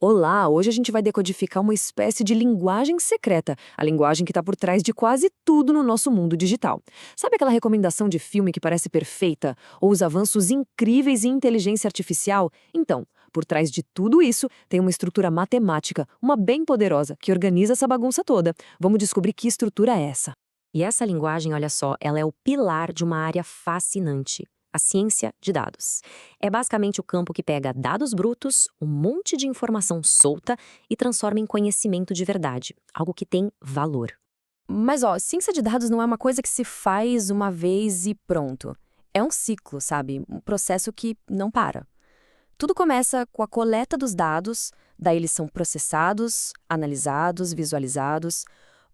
Olá, hoje a gente vai decodificar uma espécie de linguagem secreta, a linguagem que está por trás de quase tudo no nosso mundo digital. Sabe aquela recomendação de filme que parece perfeita? Ou os avanços incríveis em inteligência artificial? Então, por trás de tudo isso, tem uma estrutura matemática, uma bem poderosa, que organiza essa bagunça toda. Vamos descobrir que estrutura é essa. E essa linguagem, olha só, ela é o pilar de uma área fascinante, a ciência de dados. É basicamente o campo que pega dados brutos, um monte de informação solta e transforma em conhecimento de verdade, algo que tem valor. Mas, ciência de dados não é uma coisa que se faz uma vez e pronto. É um ciclo, sabe? Um processo que não para. Tudo começa com a coleta dos dados, daí eles são processados, analisados, visualizados.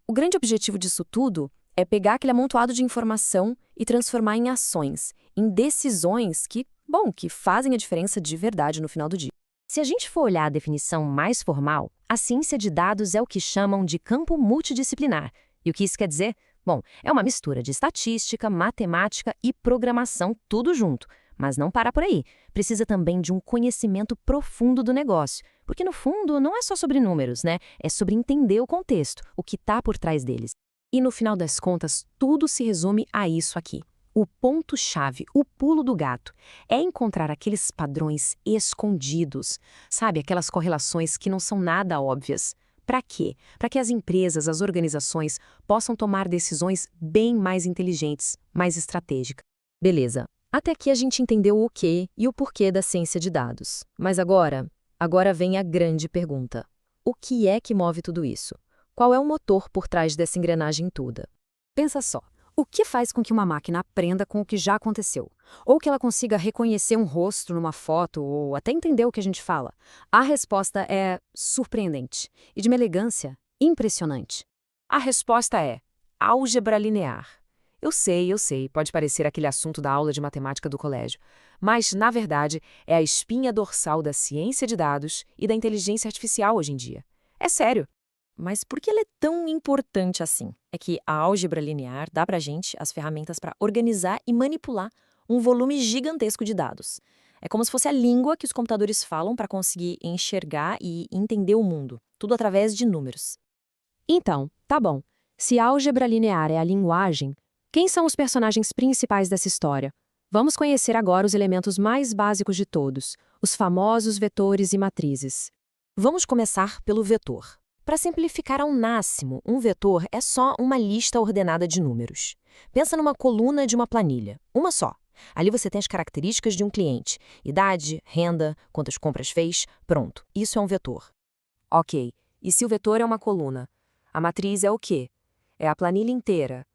O grande objetivo disso tudo é pegar aquele amontoado de informação e transformar em ações, em decisões que fazem a diferença de verdade no final do dia. Se a gente for olhar a definição mais formal, a ciência de dados é o que chamam de campo multidisciplinar. E o que isso quer dizer? Bom, é uma mistura de estatística, matemática e programação, tudo junto. Mas não para por aí. Precisa também de um conhecimento profundo do negócio. Porque, no fundo, não é só sobre números, né? É sobre entender o contexto, o que está por trás deles. E, no final das contas, tudo se resume a isso aqui. O ponto-chave, o pulo do gato, é encontrar aqueles padrões escondidos, sabe? Aquelas correlações que não são nada óbvias. Para quê? Para que as empresas, as organizações possam tomar decisões bem mais inteligentes, mais estratégicas. Beleza. Até aqui a gente entendeu o quê e o porquê da ciência de dados. Mas agora vem a grande pergunta. O que é que move tudo isso? Qual é o motor por trás dessa engrenagem toda? Pensa só. O que faz com que uma máquina aprenda com o que já aconteceu? Ou que ela consiga reconhecer um rosto numa foto ou até entender o que a gente fala? A resposta é surpreendente e de uma elegância impressionante. A resposta é álgebra linear. Eu sei, pode parecer aquele assunto da aula de matemática do colégio, mas, na verdade, é a espinha dorsal da ciência de dados e da inteligência artificial hoje em dia. É sério. Mas por que ela é tão importante assim? É que a álgebra linear dá pra gente as ferramentas para organizar e manipular um volume gigantesco de dados. É como se fosse a língua que os computadores falam para conseguir enxergar e entender o mundo, tudo através de números. Então, tá bom. Se a álgebra linear é a linguagem, quem são os personagens principais dessa história? Vamos conhecer agora os elementos mais básicos de todos, os famosos vetores e matrizes. Vamos começar pelo vetor. Para simplificar ao máximo, um vetor é só uma lista ordenada de números. Pensa numa coluna de uma planilha, uma só. Ali você tem as características de um cliente: idade, renda, quantas compras fez, pronto. Isso é um vetor. Ok, e se o vetor é uma coluna? A matriz é o quê? É a planilha inteira.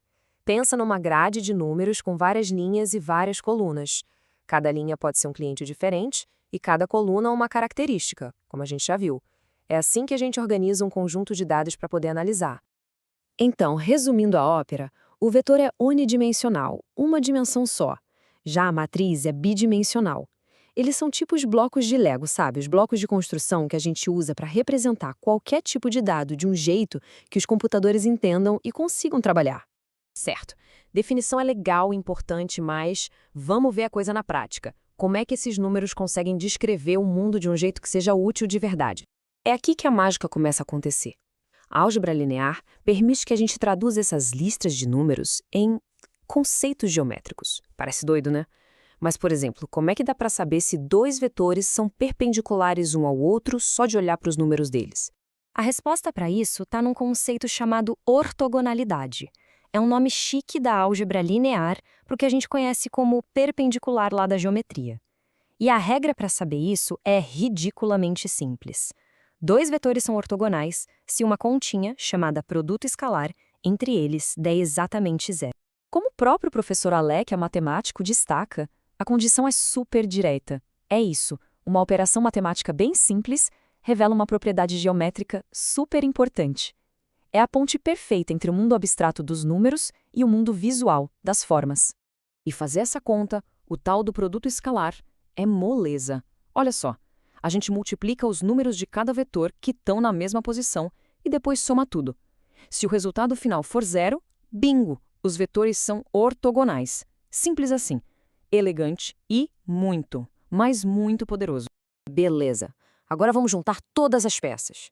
Pensa numa grade de números com várias linhas e várias colunas. Cada linha pode ser um cliente diferente e cada coluna uma característica, como a gente já viu. É assim que a gente organiza um conjunto de dados para poder analisar. Então, resumindo a ópera, o vetor é unidimensional, uma dimensão só. Já a matriz é bidimensional. Eles são tipo os blocos de Lego, sabe? Os blocos de construção que a gente usa para representar qualquer tipo de dado de um jeito que os computadores entendam e consigam trabalhar. Certo. Definição é legal e importante, mas vamos ver a coisa na prática. Como é que esses números conseguem descrever o mundo de um jeito que seja útil de verdade? É aqui que a mágica começa a acontecer. A álgebra linear permite que a gente traduza essas listas de números em conceitos geométricos. Parece doido, né? Mas, por exemplo, como é que dá para saber se dois vetores são perpendiculares um ao outro só de olhar para os números deles? A resposta para isso está num conceito chamado ortogonalidade. É um nome chique da álgebra linear para o que a gente conhece como perpendicular lá da geometria. E a regra para saber isso é ridiculamente simples. Dois vetores são ortogonais se uma continha, chamada produto escalar, entre eles der exatamente zero. Como o próprio professor Alec, matemático, destaca, a condição é super direta. É isso, uma operação matemática bem simples revela uma propriedade geométrica super importante. É a ponte perfeita entre o mundo abstrato dos números e o mundo visual das formas. E fazer essa conta, o tal do produto escalar, é moleza. Olha só. A gente multiplica os números de cada vetor que estão na mesma posição e depois soma tudo. Se o resultado final for zero, bingo! Os vetores são ortogonais. Simples assim. Elegante e muito, mas muito poderoso. Beleza. Agora vamos juntar todas as peças.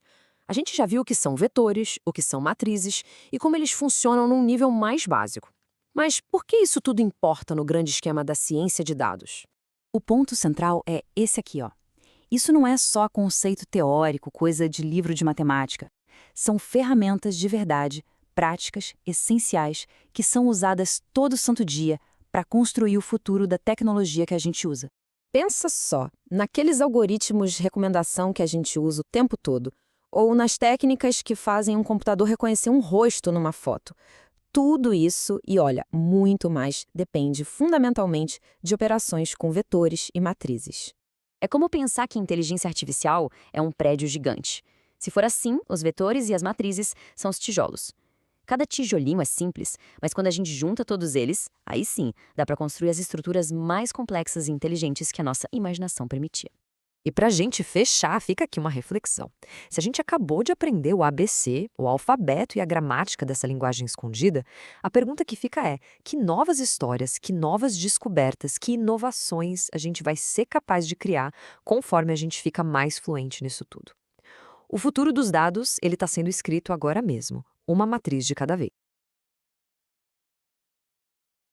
A gente já viu o que são vetores, o que são matrizes e como eles funcionam num nível mais básico. Mas por que isso tudo importa no grande esquema da ciência de dados? O ponto central é esse aqui, ó. Isso não é só conceito teórico, coisa de livro de matemática. São ferramentas de verdade, práticas, essenciais, que são usadas todo santo dia para construir o futuro da tecnologia que a gente usa. Pensa só, naqueles algoritmos de recomendação que a gente usa o tempo todo, ou nas técnicas que fazem um computador reconhecer um rosto numa foto. Tudo isso, e olha, muito mais, depende fundamentalmente de operações com vetores e matrizes. É como pensar que inteligência artificial é um prédio gigante. Se for assim, os vetores e as matrizes são os tijolos. Cada tijolinho é simples, mas quando a gente junta todos eles, aí sim, dá para construir as estruturas mais complexas e inteligentes que a nossa imaginação permitia. E para a gente fechar, fica aqui uma reflexão. Se a gente acabou de aprender o ABC, o alfabeto e a gramática dessa linguagem escondida, a pergunta que fica é: que novas histórias, que novas descobertas, que inovações a gente vai ser capaz de criar conforme a gente fica mais fluente nisso tudo? O futuro dos dados, ele está sendo escrito agora mesmo, uma matriz de cada vez.